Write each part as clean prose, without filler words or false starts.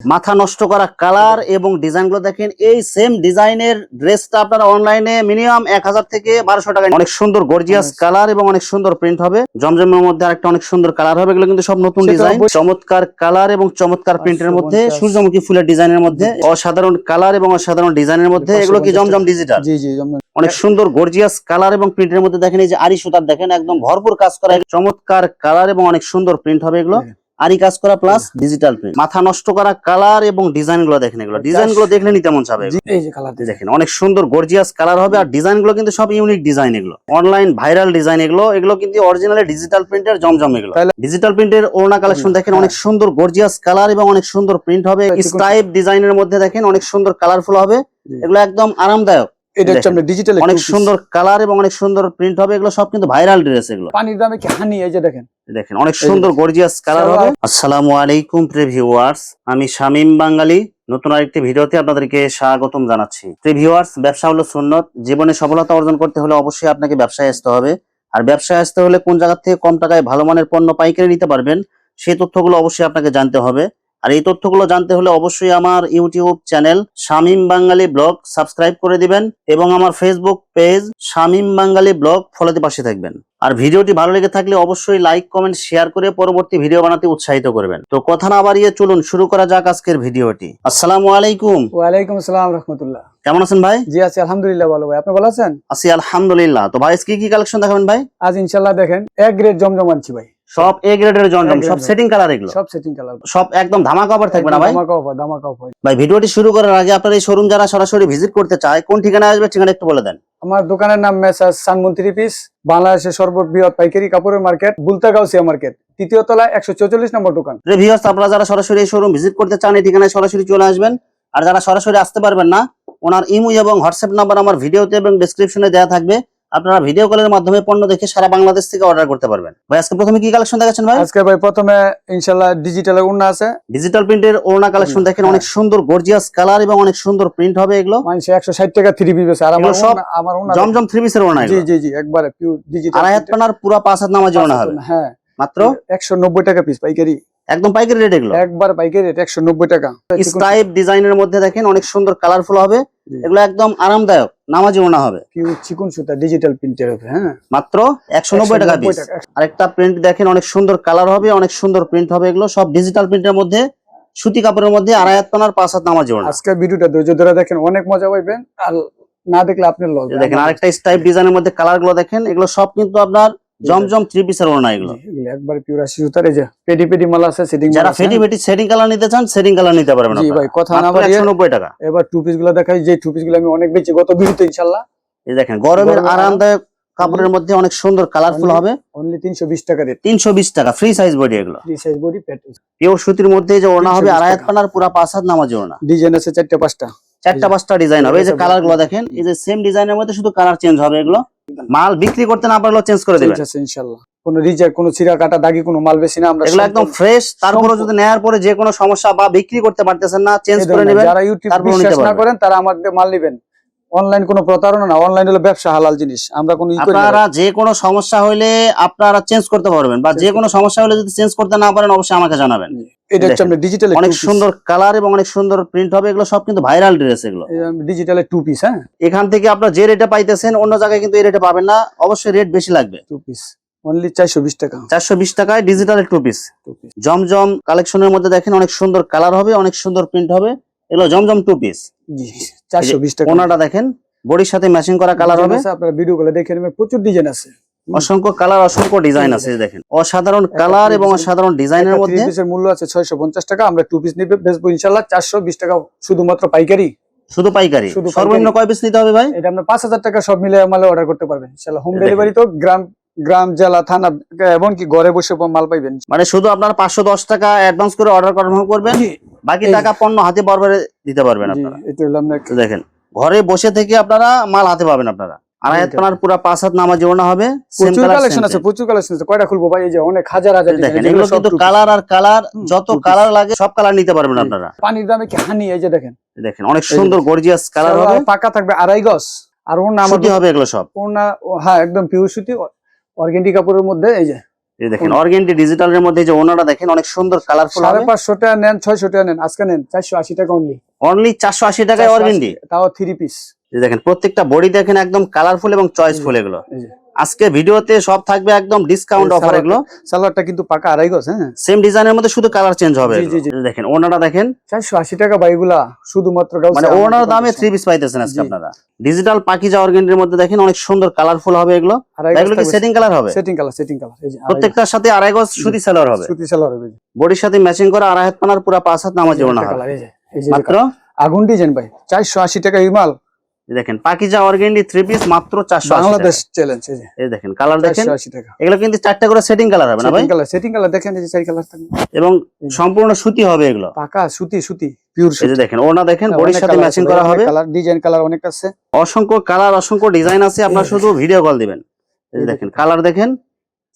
মাথা নষ্ট করা কালার এবং ডিজাইনগুলো দেখেন। এই সেম ডিজাইনের ড্রেসটা আপনারা অনলাইনে মিনিমাম 1000 থেকে 1200 টাকা। অনেক সুন্দর গর্জিয়াস কালার এবং অনেক সুন্দর প্রিন্ট হবে। জমজমের মধ্যে আরেকটা অনেক সুন্দর কালার হবে। এগুলো কিন্তু সব নতুন ডিজাইন, চমৎকার কালার এবং চমৎকার প্রিন্টের মধ্যে, সূর্যমুখী ফুলের ডিজাইনের মধ্যে, অসাধারণ কালার এবং অসাধারণ ডিজাইনের মধ্যে। এগুলো কি জমজম ডিজিটাল? জি জি। অনেক সুন্দর গর্জিয়াস কালার এবং প্রিন্টের মধ্যে দেখেন। এই যে আরি সুতার দেখেন, একদম ভরপুর কাজ করা, চমৎকার কালার এবং অনেক সুন্দর প্রিন্ট হবে। এগুলো আরি কাজ করা প্লাস ডিজিটাল প্রিন্ট। মাথা নষ্ট করা কালার এবং ডিজাইন গুলো দেখেন। এগুলো ডিজাইন গুলো দেখলে নিতে মন চাবে। এই যে কালার দেখেন, অনেক সুন্দর গর্জিয়াস কালার হবে। আর ডিজাইন গুলো কিন্তু সব ইউনিক ডিজাইন। এগুলো অনলাইন ভাইরাল ডিজাইন। এগুলো কিন্তু অরিজিনালি ডিজিটাল প্রিন্টের জমজম। এগুলো ডিজিটাল প্রিন্টের ওড়না কালেকশন দেখেন। অনেক সুন্দর গর্জিয়াস কালার এবং অনেক সুন্দর প্রিন্ট হবে। স্ট্রাইপ ডিজাইনের মধ্যে দেখেন, অনেক সুন্দর কালারফুল হবে। এগুলো একদম আরামদায়ক। এটা হচ্ছে আমরা ডিজিটাল, অনেক সুন্দর কালার এবং অনেক সুন্দর প্রিন্ট হবে। এগুলো সব কিন্তু ভাইরাল ড্রেস। এগুলো পানির দামে কি হানি। এই যে দেখেন, দেখেন অনেক সুন্দর গর্জিয়াস কালার হবে। আসসালামু আলাইকুম প্রিয় ভিউয়ার্স, আমি শামীম বাঙালি নতুন আরেকটি ভিডিওতে আপনাদেরকে স্বাগতম জানাচ্ছি। প্রিয় ভিউয়ার্স, ব্যবসা হলো সুন্নত। জীবনে সফলতা অর্জন করতে হলে অবশ্যই আপনাকে ব্যবসায় আসতে হবে। আর ব্যবসায় আসতে হলে কোন জায়গা থেকে কম টাকায় ভালো মানের পণ্য পাইকারি নিতে পারবেন, সেই তথ্যগুলো অবশ্যই আপনাকে জানতে হবে। আর এই তথ্যগুলো জানতে হলে অবশ্যই আমার ইউটিউব চ্যানেল শামীম বাঙালি ব্লগ সাবস্ক্রাইব করে দিবেন এবং আমার ফেসবুক পেজ শামীম বাঙালি ব্লগ ফলোতে পাশে থাকবেন। আর ভিডিওটি ভালো লেগে থাকলে অবশ্যই লাইক কমেন্ট শেয়ার করে পরবর্তী ভিডিও বানাতে উৎসাহিত করবেন। তো কথা না বাড়িয়ে চলুন শুরু করা যাক আজকের ভিডিওটি। আসসালামু আলাইকুম। ওয়ালাইকুম আসসালাম রাহমাতুল্লাহ। কেমন আছেন ভাই? জি আছি আলহামদুলিল্লাহ, ভালো ভাই। আপনি ভালো আছেন? আছি আলহামদুলিল্লাহ। তো ভাই কি কি কালেকশন দেখাবেন ভাই? আজ ইনশাআল্লাহ দেখেন এক গ্রেড জমজম আনছি ভাই। সব এ গ্রেডের জমজম, সব সেটিং কালার। এগুলো সব সেটিং কালার, সব একদম ধামাকা অফার থাকবে না ভাই? ধামাকা অফার। ভাই ভিডিওটি শুরু করার আগে আপনার এই শোরুম যারা সরাসরি ভিজিট করতে চায় কোন ঠিকানায় আসবে, ঠিকানা একটু বলে দেন। আমার দোকানের নাম মেসার্স সানমুন থ্রি পিস, বাংলাদেশের সর্ববৃহৎ পাইকারি কাপড়ের মার্কেট, বুলতাগাউসিয়া মার্কেট, তৃতীয় তলায় 144 নম্বর দোকান। ভিউয়ার্স, আপনারা যারা সরাসরি এই শোরুম ভিজিট করতে চান এই ঠিকানায় সরাসরি চলে আসবেন। আর যারা সরাসরি আসতে পারবেন না, ওনার ইমো এবং হোয়াটসঅ্যাপ নাম্বার আমার ভিডিওতে এবং ডেসক্রিপশনে দেওয়া থাকবে। আপনারা ভিডিও কলের মাধ্যমে পণ্য দেখে সারা বাংলাদেশ থেকে অর্ডার করতে পারবেন। ভাই আজকে প্রথমে কি কালেকশন দেখাচ্ছেন ভাই? আজকে ভাই প্রথমে ইনশাআল্লাহ ডিজিটালের ওড়না আছে। ডিজিটাল প্রিন্টের ওড়না কালেকশন দেখেন। অনেক সুন্দর গর্জিয়াস কালার এবং অনেক সুন্দর প্রিন্ট হবে। এগুলো মানুষ 160 টাকা থ্রি পিস আছে। আর আমার ওড়না জমজম থ্রি পিসের ওড়না। জি জি জি, একবারে পিওর ডিজিটাল। আড়াই হাত পানার পুরো 5 হাত নামাজি ওড়না হবে। হ্যাঁ, মাত্র 190 টাকা পিস পাইকারি, একদম পাইকারি রেট। এগুলো একবার পাইকারি রেট 190 টাকা। স্ট্রাইপ ডিজাইনের মধ্যে দেখেন অনেক সুন্দর কালারফুল হবে। এগুলো একদম আরামদায়ক নামাজি ওড়না হবে। পিওর চিকন সুতা ডিজিটাল প্রিন্টের হবে। হ্যাঁ, মাত্র 190 টাকা পিস। আরেকটা প্রিন্ট দেখেন, অনেক সুন্দর কালার হবে, অনেক সুন্দর প্রিন্ট হবে। এগুলো সব ডিজিটাল প্রিন্টের মধ্যে, সুতি কাপড়ের মধ্যে, আড়াই হাত পানার 5 হাত নামাজি ওড়না। আজকে ভিডিওটা ধৈর্য ধরে দেখেন, অনেক মজা পাবেন। আর না দেখলে আপনি লস। দেখেন আরেকটা স্ট্রাইপ ডিজাইনের মধ্যে কালার গুলো দেখেন। এগুলো সব কিন্তু আপনার জমজম থ্রি পিসের ওড়না। এগুলো একবার পিওর আশি সুতার। এই যে পেডি পেডি মাল আছে, সেটিং। যারা ফেটি ফেটি সেটিং কালার নিতে চান সেটিং কালার নিতে পারবেন। জি ভাই, কথা না বাড়িয়ে 190 টাকা। এবার টু পিস গুলো দেখাই। যে টু পিস গুলো আমি অনেক বেশি গত ভিডিওতে ইনশাআল্লাহ। এই দেখেন গরমের আরামদায়ক কাপড়ের মধ্যে অনেক সুন্দর কালারফুল হবে। অনলি 320 টাকা রেট। 320 টাকা ফ্রি সাইজ বডি। এগুলো ফ্রি সাইজ বডি, পিওর সুতির মধ্যে যে ওড়না হবে, আড়াই হাত পানার পুরো 5 হাত নামাজি ওড়না। ডিজাইন আছে 4-5টা ডিজাইন হবে। এই যে কালার গুলো দেখেন, এই যে সেম ডিজাইনের মধ্যে শুধু কালার চেঞ্জ হবে। এগুলো মাল বিক্রি করতে না পারলেও চেঞ্জ করে দিবেন ইনশাআল্লাহ। কোনো রিজেক্ট, কোনো ছিঁড়া কাটা দাগি কোনো মাল বেশি না আমরা। এগুলো একদম ফ্রেশ। তারপরে যদি নেয়ার পরে যে কোনো সমস্যা বা বিক্রি করতে পারতেছেন না, চেঞ্জ করে নেবেন। যারা ইউটিউব বিশ্বাস না করেন তারা আমাদের মাল নেবেন। অনলাইন কোনো প্রতারণা না, অনলাইন হলো ব্যবসা, হালাল জিনিস। আমরা কোনো আপনারা যে কোনো সমস্যা হইলে আপনারা চেঞ্জ করতে পারবেন, বা যে কোনো সমস্যা হলে যদি চেঞ্জ করতে না পারেন অবশ্যই আমাকে জানাবেন। এটা হচ্ছে আমরা ডিজিটাল, অনেক সুন্দর কালার এবং অনেক সুন্দর প্রিন্ট হবে। এগুলো সব কিন্তু ভাইরাল ড্রেস। এগুলো ডিজিটালের টু পিস। হ্যাঁ, এখান থেকে আপনারা যে রেটে পাইতেছেন অন্য জায়গায় কিন্তু এই রেটে পাবেন না, অবশ্যই রেট বেশি লাগবে। টু পিস অনলি 420 টাকা। 420 টাকায় ডিজিটাল টু পিস। জমজম কালেকশনের মধ্যে দেখেন অনেক সুন্দর কালার হবে, অনেক সুন্দর প্রিন্ট হবে। এগুলো জমজম টু পিস। জি, 420 টাকা। ওনাটা দেখেন বডির সাথে ম্যাচিং করা কালার হবে। আপনারা ভিডিও গুলো দেখে নেবেন, প্রচুর ডিজাইন আছে, অসংখ্য কালার, অসংখ্য ডিজাইন আছে। দেখেন অসাধারণ কালার এবং অসাধারণ ডিজাইনের মধ্যে। থ্রি পিসের মূল্য আছে 650 টাকা। আমরা টু পিস নিবে বেচবো ইনশাআল্লাহ 420 টাকা, শুধুমাত্র পাইকারি। শুধু পাইকারি। সর্বনিম্ন কয় পিস নিতে হবে ভাই? এটা আমরা 5000 টাকা সব মিলে মাল অর্ডার করতে পারবেন ইনশাআল্লাহ। হোম ডেলিভারি তো গ্রাম জেলা থানা এবং কি ঘরে বসে মাল পাইবেন। মানে শুধু আপনার 510 টাকা অ্যাডভান্স করে অর্ডার কনফার্ম করবেন, বাকি টাকা পণ্য হাতে বরাবর দিতে পারবেন আপনারা। এটা হলো আমরা দেখেন ঘরে বসে থেকে আপনারা মাল হাতে পাবেন। আপনারা আড়াই হাত পানার পুরো 5 হাত নামাজি ওড়না হবে। প্রচুর কালেকশন আছে, প্রচুর কালেকশন আছে। কয়টা খুলবো ভাই? এই যে অনেক হাজার দেখেন এগুলো কিন্তু কালার আর কালার, যত কালার লাগে সব কালার নিতে পারবেন আপনারা। পানির দামে কি হানি। এই যে দেখেন অনেক সুন্দর গর্জিয়াস কালার হবে। পাকা থাকবে 2.5 গজ। আর ওড়না সুতি হবে। এগুলো সব ওড়না, হ্যাঁ একদম পিওর সুতি অর্গানিক কাপড়ের মধ্যে। এই যে এই দেখেন অর্গেন্ডি ডিজিটালের মধ্যে যে ওনাটা দেখেন অনেক সুন্দর কালারফুল হবে। 550 টাকা নেন, 600 টাকা নেন, আজকে নেন 480 টাকা অনলি। অনলি 480 টাকায় অর্গেন্ডি, তাও 3 পিস। এই দেখেন প্রত্যেকটা বডি দেখেন একদম কালারফুল এবং চয়েসফুল এগুলো। এই যে আজকে ভিডিওতে সব থাকবে একদম ডিসকাউন্ট অফার এগুলো। সালোয়ারটা কিন্তু পাকা আড়াই গজ, হ্যাঁ সেম ডিজাইনের মধ্যে শুধু কালার চেঞ্জ হবে জি, এগুলো। জি, জি। এই দেখেন ওনাটা দেখেন 480 টাকা বাইগুলা শুধুমাত্র গাউসিয়া মানে ওনার মার্কেট দামে কন্ডিশন। 3 পিস পাইতেছেন আজকে জি। আপনারা। ডিজিটাল পাকিজা অর্গেন্ডির মধ্যে দেখেন অনেক সুন্দর কালারফুল হবে এগুলো। আড়াই গজ এগুলো কি থাকবে। সেটিং কালার হবে? সেটিং কালার এই যে প্রত্যেকটার সাথে আড়াই গজ সুতি সালোয়ার হবে, সুতি সালোয়ার হবে। বডির সাথে ম্যাচিং করা আড়াই হাত পানার পুরো 5 হাত নামাজি ওনা হবে। কালার এই যে মাত্র আগুন ডিজাইন ভাই 480 টাকা ইমাল। এই দেখেন পাকিজা অর্গেন্ডি 3 পিস মাত্র 480 বাংলাদেশ চ্যালেঞ্জ। এই যে এই দেখেন কালার দেখেন 480 টাকা। এগুলো কিন্তু 4টা করে সেটিং কালার হবে না ভাই? সেটিং কালার দেখেন, এই যে 4 কালার থাকবে এবং সম্পূর্ণ সুতি হবে এগুলো। পাকা সুতি পিওর এই সুতি। যে দেখেন ওনা দেখেন বডির সাথে ম্যাচিং করা হবে। কালার ডিজাইন কালার অনেক আছে, অসংখ্য কালার অসংখ্য ডিজাইন আছে, আপনারা শুধু ভিডিও কল দিবেন। এই যে দেখেন কালার দেখেন,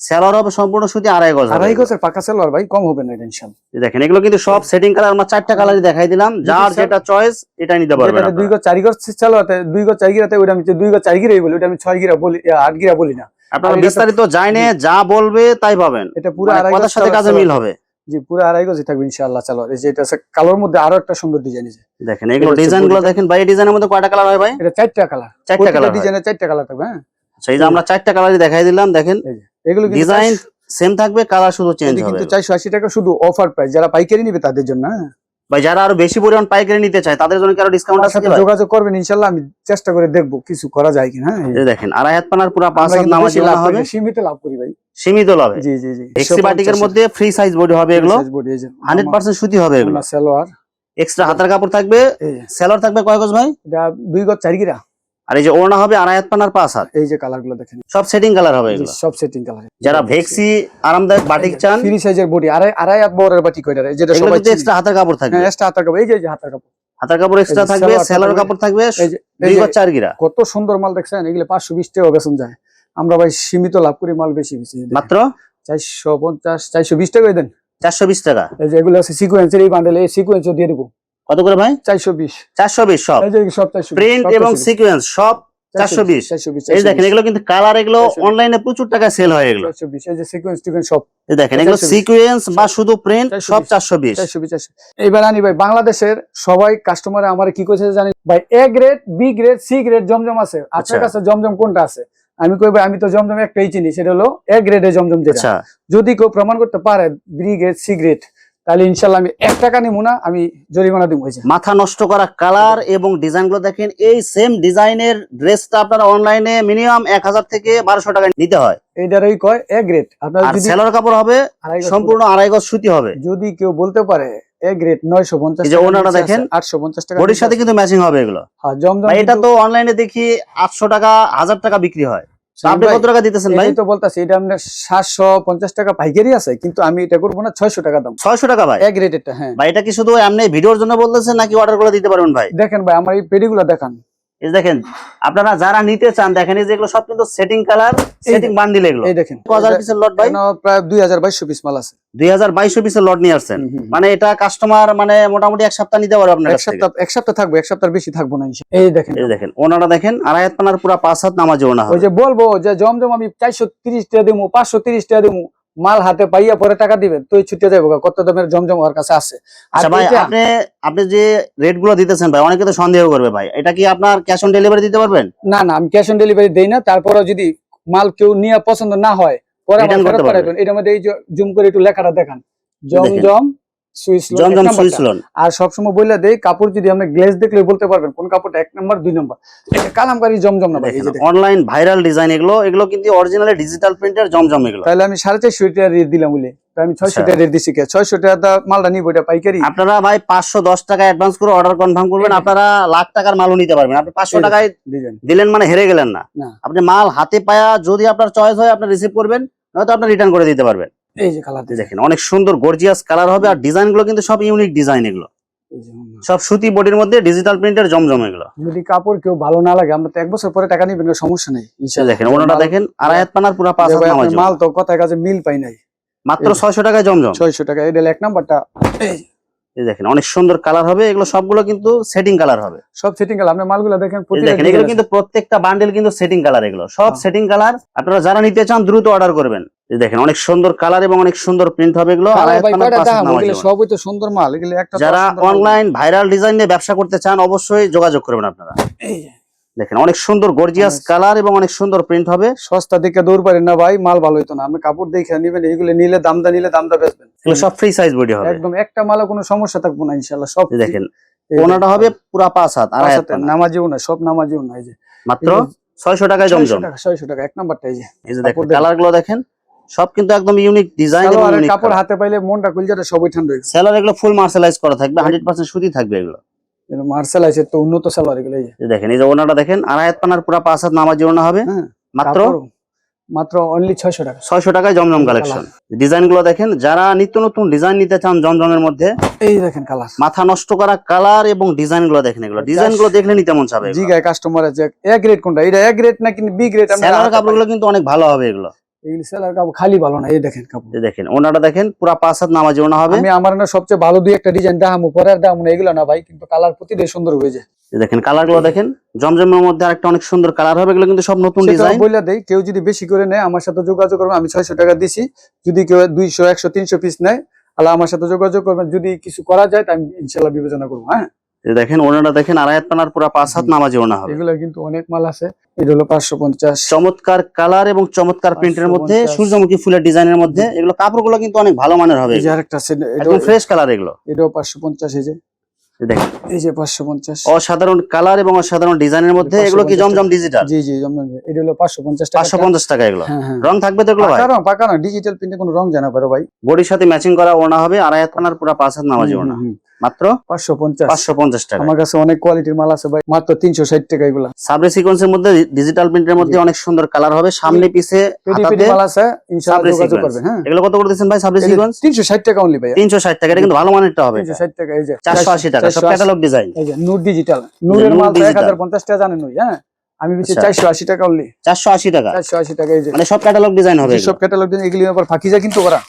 সালোয়ার হবে সম্পূর্ণ সুতি আড়াই গজ হবে। আড়াই গজের পাকা সালোয়ার ভাই, কম হবে না এটা ইনশাআল্লাহ। এই দেখেন এগুলো কিন্তু সব সেটিং কালার, আমরা 4টা কালারই দেখাই দিলাম, যার যেটা চয়েস এটা নিতে পারবেন এটা 2 আপনারা। গজ 4 গজ সালোয়ারতে 2 গজ 4 গিরাতে ওটা আমি 2 গজ 4 গিরাই বলি, ওটা আমি 6 গিরা বলি, 8 গিরা বলি না। আপনারা আর এটা বিস্তারিত জানে যা বলবে তাই পাবেন, এটা পুরো মানে আড়াই গজ কথার সাথে কাজে মিল হবে। জি পুরো আড়াই গজই থাকবে ইনশাআল্লাহ সালোয়ার। এই যে এটা আছে কালোর মধ্যে আরো একটা সুন্দর ডিজাইন আছে। দেখেন এগুলো এটা হচ্ছে ডিজাইন গুলো বডিটা। দেখেন ভাই, ডিজাইনের মধ্যে কয়টা কালার হয় ভাই? এটা 4টা কালার, 4টা কালার ডিজাইনে 4টা কালার থাকবে। হ্যাঁ আচ্ছা, এই যে আমরা 4টা কালারই দেখাই দিলাম, দেখেন এই যে এগুলো কিন্তু ডিজাইন সেম থাকবে, কালার শুধু চেঞ্জ হবে। কিন্তু 480 টাকা শুধু অফার প্রাইস, যারা পাইকারি নিবে তাদের জন্য। হ্যাঁ ভাই যারা আরো বেশি পরিমাণ পাইকারি নিতে চায় তাদের জন্য কি আরো ডিসকাউন্ট আমার আছে সাথে ভাই? যোগাযোগ করবেন ইনশাআল্লাহ, আমি চেষ্টা করে দেখবো কিছু করা যায় কিনা। হ্যাঁ এই দেখেন আড়াই হাত পানার পুরো 5 আমরা হাত কিন্তু নামাজি বেশি লাভ ওনা করি হবে, না, সীমিত লাভ করি ভাই। সীমিত লাভে। জি জি জি এক্সি বাটিকের মধ্যে ফ্রি সাইজ বডি হবে এগুলো, 100% সুতি হবে এগুলো। সালোয়ার এক্সট্রা হাতের কাপড় থাকবে, এই যে সেলর থাকবে কয় গজ ভাই? এটা 2 গজ 4 গিরা। আর এই যে ওড়না হবে আড়াই হাত পানার 5 হাত, এই যে কালার গুলো দেখেন, সব সেটিং কালার হবে জি, এগুলো। সব সেটিং কালার। যারা ভেক্সি আরামদায়ক বাটিক চান, ফ্রি সাইজের বডি আড়াই হাত বড়ের বাটিক কইরা, যেটা এগুলো সবাই কিন্তু এক্সট্রা হাতের কাপড় থাকবে। হ্যাঁ এক্সট্রা হাতের কাপড়, এই যে হাতের কাপড়, হাতের কাপড় এক্সট্রা এই যে থাকবে, সালোয়ার সেলর থাকবে, কাপড় থাকবে, এই যে 2 গজ 4 গিরা। কত সুন্দর মাল দেখছেন। এগুলো 520 টাকা বেচন যায়, আমরা ভাই সীমিত লাভ করি, মাল বেশি বেশি মাত্র 450 420 টাকা দেন। 420 টাকা। এই যে এগুলো আছে সিকোয়েন্সের, এই বান্ডেল এই সিকোয়েন্সও দিয়ে দেবো। কত করে ভাই? 420। 420 সব এই যে সব 420 প্রিন্ট এবং সিকোয়েন্স সব 420। 420 এই দেখেন এগুলো কিন্তু কালার, এগুলো 420 অনলাইনে প্রচুর টাকা সেল হয় এগুলো। 420। এই যে সিকোয়েন্স টিকোয়েন্স সব এই দেখেন এগুলো 420 সিকোয়েন্স বা শুধু প্রিন্ট সব 420। 420। এইবার আনি ভাই, বাংলাদেশের সবাই কাস্টমার আমার কি কইছে জানি ভাই, A grade B grade C grade জমজম আছে, আপনার কাছে জমজম কোনটা আছে? আমি কই ভাই আমি তো জমজম একটাই চিনি, সেটা হলো এ গ্রেডের জমজম। যেটা আচ্ছা যদি কেউ প্রমাণ করতে পারে বি গ্রেড সি গ্রেড, তাহলে ইনশাআল্লাহ আমি 1 টাকা নিব না, আমি জরিমানা দিব। হইছে মাথা নষ্ট করা কালার এবং ডিজাইন গুলো দেখেন, এই সেম ডিজাইনের ড্রেসটা আপনারা অনলাইনে মিনিমাম 1000 থেকে 1200 টাকা নিতে হয়। এইটারই কয় এ গ্রেড। আপনার আর যদি সেলর কাপড় হবে আড়াই গজ সম্পূর্ণ আড়াই গজ সুতি হবে। যদি কেউ বলতে পারে এ গ্রেড 950 এই যে টাকা, ওনাটা নিচে দেখেন, আছে 850 টাকা, বডির সাথে কিন্তু ম্যাচিং হবে এগুলো। হ্যাঁ জমজম। ভাই এটা তো অনলাইনে দেখি 800 টাকা 1000 টাকা বিক্রি হয়, তো আপনি কত টাকা দিতেছেন ভাই? এই তো বলতাছি, এটা আমরা 750 টাকা পাইকারি আছে, কিন্তু আমি এটা করব না, 600 টাকা দাম। 600 টাকা ভাই? এ গ্রেড এটা। হ্যাঁ ভাই এটা কি শুধু এমনি ভিডিওর জন্য বলতেছেন নাকি অর্ডার করে দিতে পারবেন ভাই? দেখেন ভাই আমার এই পেডিগুলো দেখান। এই দেখেন আপনারা যারা নিতে চান দেখেন, এই যেগুলো সব কিন্তু সেটিং কালার, সেটিং বান্ডিল এগুলো। এই দেখেন 1000 পিসের লট ভাই, এখানে প্রায় 2200 পিস মাল আছে। 2200 পিসের লট নিয়ে আসছেন, মানে এটা কাস্টমার মানে মোটামুটি 1 সপ্তাহ নিতে পারবে আপনার কাছ থেকে। এক সপ্তাহ থাকবে, এক সপ্তাহের বেশি থাকবো না ইনশাআল্লাহ। এই দেখেন, এই দেখেন ওনাটা দেখেন আড়াই হাত পানার পুরো 5 হাত নামাজি ওনা ওই হবে। যে বলবো যে জমজম আমি 430 টাকা দেবো, 530 টাকা দেবো, মাল হাতে পাইয়া পরে টাকা দিবেন, তুই ছুটে যাবো কত দামের জমজম ওর কাছে আছে। আচ্ছা ভাই এটা- আপনি যে রেট গুলো দিতেছেন ভাই, অনেকে তো সন্দেহ করবে ভাই, এটা কি আপনার ক্যাশ অন ডেলিভারি দিতে পারবেন? না না, আমি ক্যাশ অন ডেলিভারি দেই না। তারপরে যদি মাল কেউ নিয়ে পছন্দ না হয় পরে আমার Return করতে ফেরত পারবেন। পাঠাবেন। এটার মধ্যে এই যে জুম করে একটু লেখাটা দেখান, দেখেন। জমজম সুইস লোন, জমজম এক নাম্বারটা। Swiss loan. আর সবসময় বললে দেই, কাপড় যদি আপনি গ্লেজ দেখলে বলতে পারবেন কোন কাপড়টা 1 নাম্বার 2 নাম্বার। এটা কালামকারী জমজম না ভাই, এই যে দেখেন। অনলাইন ভাইরাল ডিজাইন এগুলো কিন্তু অরিজিনালি ডিজিটাল প্রিন্টের জমজম এগুলো। তাহলে আমি 450 টাকা রেট দিলাম বলে, তো আমি 600 আচ্ছা। টাকা রেট দিছি। 600 টাকা দা মালটা নিব, এটা পাইকারি। আপনারা ভাই 510 টাকা অ্যাডভান্স করে অর্ডার কনফার্ম করবেন, এই দেখেন। আপনারা লাখ টাকার মালও নিতে পারবেন। আপনি 500 এই টাকায় ডিজাইন দিলেন মানে হেরে গেলেন না। না, আপনি মাল হাতে পায়া যদি আপনার চয়েস হয় আপনি রিসিভ করবেন, নয়তো আপনি রিটার্ন করে দিতে পারবেন। এই যে কালার দেখেন অনেক সুন্দর গর্জিয়াস কালার হবে, আর ডিজাইন গুলো কিন্তু সব ইউনিক ডিজাইন এগুলো, সব সুতি বডির মধ্যে ডিজিটাল প্রিন্টের জমজম এগুলো। যদি কাপড় কেউ ভালো না লাগে, আমরা তো 1 বছর পরে টাকা নিবেন, সমস্যা নেই এই ইনশাআল্লাহ। দেখেন ওনাটা দেখেন আড়াই হাত পানার পুরো 5 যে হাত ভাই নামাজ আপনার মাল তো কথায় কাজে মিল পাই নাই, মাত্র 600 টাকায় জমজম। 600 টাকা। এটা 1 নাম্বারটা। এই দেখেন অনেক সুন্দর কালার হবে, এগুলো সবগুলো কিন্তু সেটিং কালার হবে। সব সেটিং কালার। আপনি মালগুলো দেখেন, এই প্রতিটা দেখেন এগুলো কিন্তু প্রত্যেকটা বান্ডেল কিন্তু সেটিং কালার, এগুলো সব সেটিং কালার। আপনারা যারা নিতে চান দ্রুত অর্ডার করবেন। এই দেখেন অনেক সুন্দর কালার এবং অনেক সুন্দর প্রিন্ট হবে এগুলো। ভাই আড়াই কয়টা পাঁচ হাত দাম নামাজি ওগুলো ওড়না। সবই তো সুন্দর মাল, এগুলো একটা যারা অনলাইন ভাইরাল ডিজাইন নিয়ে ব্যবসা করতে চান অবশ্যই যোগাযোগ করবেন আপনারা। এই যে দেখেন অনেক সুন্দর গর্জিয়াস কালার এবং অনেক সুন্দর প্রিন্ট হবে। সস্তা দেখে দৌড় পারেন না ভাই, মাল ভালো হইতো না, আপনি কাপড় দেখে নিবেন, এইগুলো নিলে দামটা বেচবেন। এগুলো সব ফ্রি সাইজ বডি হবে একদম একটা মালে কোনো সমস্যা থাকবো না ইনশাআল্লাহ। সব এই দেখেন ওনাটা হবে পুরা 5 হাত আড়াই হাত পানা। নামাজিও না, সব নামাজিও না। এই যে মাত্র 600 টাকায় জমজম। 600 টাকা এক নাম্বারটা। এই যে দেখেন কালার গুলো দেখেন সব কিন্তু একদম ইউনিক ডিজাইন এবং ইউনিক কাপড় হাতে পাইলে মনটা কলজাটা সবই ঠান্ডা হয়ে যায়। সেলার এগুলো ফুল মার্শালাইজ করা থাকবে, 100% সুতি থাকবে এগুলো। মার্শাল আছে তো উন্নত সালোয়ার এগুলো। এই যে দেখেন এই যে ওনাটা দেখেন আড়াই হাত পানার পুরা 5 হাত নামাজি ওনা হবে মাত্র অনলি 600 টাকা। 600 টাকায় জমজম কালেকশন। ডিজাইন গুলো দেখেন, যারা নিত্য নতুন ডিজাইন নিতে চান জমজমের মধ্যে, এই দেখেন কালার, মাথা নষ্ট করা কালার এবং ডিজাইন গুলো দেখেন, এগুলো ডিজাইন গুলো দেখলে নিতে মন চাবে। জি গায় কাস্টমার আছে এ গ্রেড কোনটা, এটা এ গ্রেড নাকি বি গ্রেড? সেলার কাপড়গুলো কিন্তু অনেক ভালো হবে এগুলো। এগুলো সেলার কাপড় খালি ভালো না। এই দেখেন কাপড়, এই দেখেন ওনাটা দেখেন পুরা 5 হাত নামাজি ওনা হবে। আমি আমার না সবচেয়ে ভালো দুই একটা ডিজাইন দেখামু, পরের দাম না এগুলো না ভাই, কিন্তু কালার প্রতিটাই সুন্দর হয়ে যায়। এই দেখেন কালার গুলো দেখেন, জমজমের মধ্যে আরেকটা অনেক সুন্দর কালার হবে, এগুলো কিন্তু সব নতুন ডিজাইন। বইলা দেই, কেউ যদি বেশি করে নেয় আমার সাথে যোগাযোগ করবে, আমি 600 টাকা দিছি। যদি কেউ 200 100 300 পিস নেয় তাহলে আমার সাথে যোগাযোগ করবেন, যদি কিছু করা যায় তাই আমি ইনশাআল্লাহ বিবেচনা করব। হ্যাঁ এই দেখেন ওনাটা দেখেন আড়াই হাত পানার পুরা 5 হাত নামাজি ওনা হবে। এগুলো কিন্তু অনেক মাল আছে। এটা হলো 550। চমৎকার কালার এবং চমৎকার প্রিন্টের মধ্যে, সূর্যমুখী ফুলের ডিজাইনের মধ্যে, এগুলো কাপড়গুলো কিন্তু অনেক ভালো মানের হবে। এই যে আরেকটা আছে, একদম ফ্রেশ কালার এগুলো। এটাও 550। এই যে দেখেন এই যে 550 অসাধারণ কালার এবং অসাধারণ ডিজাইনের মধ্যে, এগুলো কি জমজম ডিজিটাল? জি জি জমজম। এটা হলো 550 টাকা। 550 টাকা এগুলো। হ্যাঁ হ্যাঁ রং থাকবে তো এগুলো ভাই? পাকা না, ডিজিটাল প্রিন্টে কোনো রং জানা পারো ভাই। বডির সাথে ম্যাচিং করা ওনা হবে, আড়াই হাত পানার পুরা 5 হাত নামাজি ওনা। মাত্র 550 টাকা। আমার কাছে অনেক কোয়ালিটির মাল আছে ভাই, মাত্র 360 টাকা এগুলা। সাবরে সিকোয়েন্সের মধ্যে ডিজিটাল প্রিন্টের মধ্যে অনেক সুন্দর কালার হবে, সামনে পিছে পেডি মাল আছে ইনশাআল্লাহ যোগাযোগ করবেন। হ্যাঁ এগুলো কত করে দিচ্ছেন ভাই সাবরে সিকোয়েন্স? 360 টাকা অনলি ভাই। 360 টাকা, এটা কিন্তু ভালো মানেরটা হবে। 360 টাকা। এই যে 480 টাকা সব ক্যাটালগ ডিজাইন। এই যে নূর ডিজিটাল, নূরের মাল 1050 টাকা জানেন নই। হ্যাঁ আমি বিচে 480 টাকা অনলি। 480 টাকা, 480 টাকা। এই যে মানে সব ক্যাটালগ ডিজাইন হবে, সব ক্যাটালগ ডিজাইন। এগুলি আবার ফাকিজা কিন্তু করা,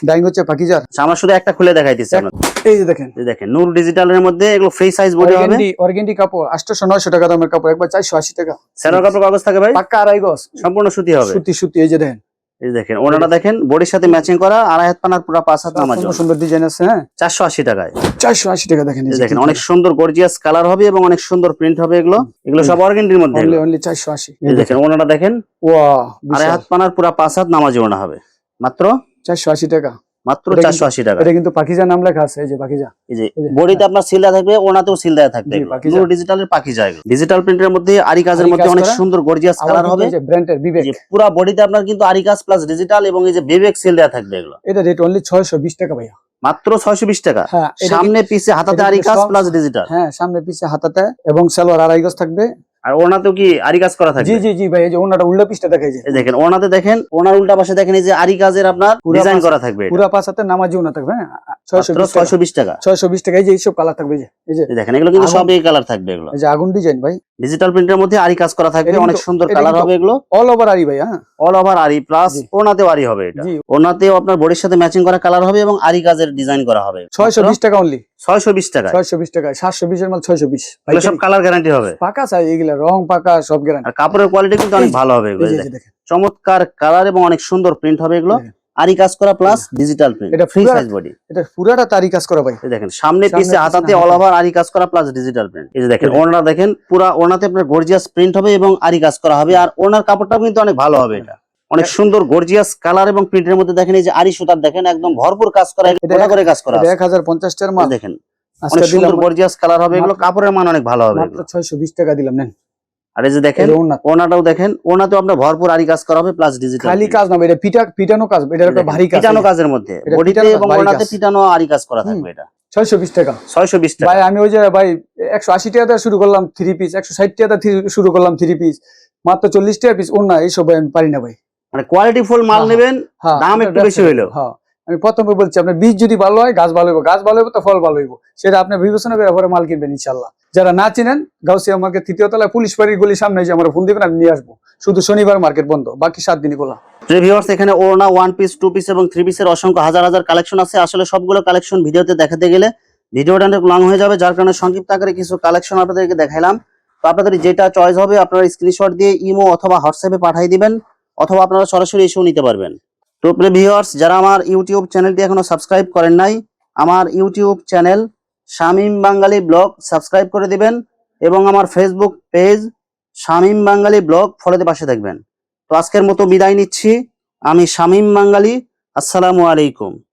ডাইং হচ্ছে ফাকিজার। আমরা শুধু একটা খুলে দেখাইতেছি আপনাদের। এই যে দেখেন, এই দেখেন নূর ডিজিটালের মধ্যে এগুলো ফ্রি সাইজ বডি হবে। অর্গেন্ডি কাপড় 800 900 টাকা দামের কাপড়, একবার 480 টাকা। সেলার কাপড় কাগজ থাকে ভাই, পাক্কা আড়াই গজ, সম্পূর্ণ সুতি হবে। সুতি। এই যে দেখেন, এই দেখেন ওনাটা দেখেন বডির সাথে ম্যাচিং করা, আড়াই হাত পানার পুরো 5 হাত নামাজ, সুন্দর ডিজাইন আছে। হ্যাঁ 480 টাকায়। 480 টাকা। দেখেন এই দেখেন অনেক সুন্দর গর্জিয়াস কালার হবে এবং অনেক সুন্দর প্রিন্ট হবে এগুলো। এগুলো সব অর্গেন্ডির মধ্যে। অনলি 480। এই দেখেন ওনাটা দেখেন, ওয়াও, আড়াই হাত পানার পুরো 5 হাত নামাজ ওনা হবে, মাত্র 480 টাকা। মাত্র 480 টাকা। এটা কিন্তু পাকিজা নাম লেখা আছে। এই যে পাকিজা, এই যে বডিতে আপনার সিল দেওয়া থাকবে, ওনাতেও সিল দেওয়া থাকবে। নূর ডিজিটালের পাকিজা এগুলো ডিজিটাল প্রিন্টের মধ্যে আরি কাজের মধ্যে অনেক সুন্দর গর্জিয়াস কালার হবে। এই যে ব্র্যান্ডের বিবেক, পুরো বডিতে আপনার কিন্তু আরি কাজ প্লাস ডিজিটাল এবং এই যে বিবেক সিল দেওয়া থাকবে এগুলো। এটা রেট অনলি 620 টাকা ভাইয়া, মাত্র 620 টাকা। হ্যাঁ সামনে পিছে হাতাতে আরি কাজ প্লাস ডিজিটাল। হ্যাঁ সামনে পিছে হাতাতে এবং সালোয়ার আড়াই গজ থাকবে। আর ওনাতেও কি আরি কাজ করা থাকবে? জি জি জি ভাই। এই যে ওনাটা উল্টা পিসটা দেখাই যায়। এই দেখেন ওনাতে দেখেন, ওনার উল্টা পাশে দেখেন এই যে আরি কাজের আপনার ডিজাইন করা থাকবে। পুরো পাশাতে নামাজি ওনা থাকবে। হ্যাঁ 620 টাকা। 620 টাকা। এই যে এইসব কালার থাকবে। এই যে দেখেন এগুলো কিন্তু সব এই কালার থাকবে এগুলো। এই যে আগুন ডিজাইন ভাই, ডিজিটাল প্রিন্টের মধ্যে আরি কাজ করা থাকবে, অনেক সুন্দর কালার হবে এগুলো। অল ওভার আরি ভাই। হ্যাঁ অল ওভার আরি প্লাস ওনাতেও আরি হবে। এটা ওনাতেও আপনার বডির সাথে ম্যাচিং করা কালার হবে এবং আরি কাজের ডিজাইন করা হবে। 620 টাকা অনলি। 620 টাকা। 620 টাকা। 720 এর মাল 620। এগুলো সব কালার গ্যারান্টি হবে। পাকা চাই এগুলা, রং পাকা সব গ্যারান্টি। আর কাপড়ের কোয়ালিটি কিন্তু অনেক ভালো হবে এগুলো। চমৎকার কালার এবং অনেক সুন্দর প্রিন্ট হবে এগুলো। আরি কাজ করা প্লাস ডিজিটাল প্রিন্ট, এটা ফ্রি সাইজ বডি। এটা পুরাটা তারি কাজ করা ভাই। দেখেন সামনে পিছে হাতাতে অল ওভার আরি কাজ করা প্লাস ডিজিটাল প্রিন্ট। এই যে দেখেন ওনাটা দেখেন, পুরো ওনাতে আপনার গর্জিয়াস প্রিন্ট হবে এবং আরি কাজ করা হবে। আর ওনার কাপড়টাও কিন্তু অনেক ভালো হবে। এটা অনেক সুন্দর গর্জিয়াস কালার এবং প্রিন্টের মধ্যে দেখেন এই যে আরি সুতার দেখেন একদম ভরপুর কাজ করা, এটা করে কাজ করা। 1050 টাকার মাল দেখেন অনেক সুন্দর গর্জিয়াস কালার হবে এগুলো। কাপড়ের মান অনেক ভালো হবে। মাত্র 620 টাকা দিলাম নেন। আর এই যে দেখেন ওনাটাও দেখেন, ওনাতেও আপনার ভরপুর আরি কাজ করা হবে প্লাস ডিজিটাল। খালি কাজ না, এটা পিটানো কাজ, এটা একটা ভারী কাজ। পিটানো কাজের মধ্যে বডিতে এবং ওনাতে পিটানো আরি কাজ করা থাকবে। এটা 620 টাকা। 620 টাকা ভাই। আমি ওই যে ভাই 180 টাকা দিয়ে শুরু করলাম 3 পিস, 160 টাকা দিয়ে শুরু করলাম 3 পিস, মাত্র 40 টাকা পিস। ওনা এইসব ভাই আমি পারি না ভাই। মানে কোয়ালিটি ফুল মাল নেবেন, দাম একটু বেশি হইলো। হ্যাঁ আমি প্রথমে বলছি, আপনার বীজ যদি ভালো হয়, গাছ ভালো হইব, গাছ ভালো হইব তো ফল ভালো হইব। সেটা আপনি বিবেচনা করে পরে মাল কিনবেন ইনশাআল্লাহ। যারা না চিনেন, গাউসিয়া মার্কেট 3য় তলায় পুলিশ বাড়ির গলির সামনে যে আমার ফোন দিবেন, আমি নিয়ে আসবো। শুধু শনিবার মার্কেট বন্ধ, বাকি 7 দিনই খোলা। ভিউয়ার্স এখানে ওড়না 1 পিস 2 পিস এবং 3 পিসের অসংখ্য হাজার হাজার কালেকশন আছে। আসলে সবগুলো কালেকশন ভিডিওতে দেখাতে গেলে ভিডিওটা অনেক লং হয়ে যাবে, যার কারণে সংক্ষিপ্ত আকারে কিছু কালেকশন আপনাদেরকে দেখাইলাম। তো আপনাদের যেটা চয়েস হবে আপনারা স্ক্রিনশট দিয়ে ইমো অথবা হোয়াটসঅ্যাপে পাঠিয়ে দিবেন, অথবা আপনারা সরাসরি এসেও নিতে পারবেন। তো প্রিয় ভিউয়ার্স, যারা আমার ইউটিউব চ্যানেলটি এখনো সাবস্ক্রাইব করেন নাই, আমার ইউটিউব চ্যানেল শামীম বাঙালি ব্লগ সাবস্ক্রাইব করে দিবেন এবং আমার ফেসবুক পেজ শামীম বাঙালি ব্লগ ফলোতে পাশে থাকবেন। তো আজকের মতো বিদায় নিচ্ছি। আমি শামীম বাঙালি। আসসালামু আলাইকুম।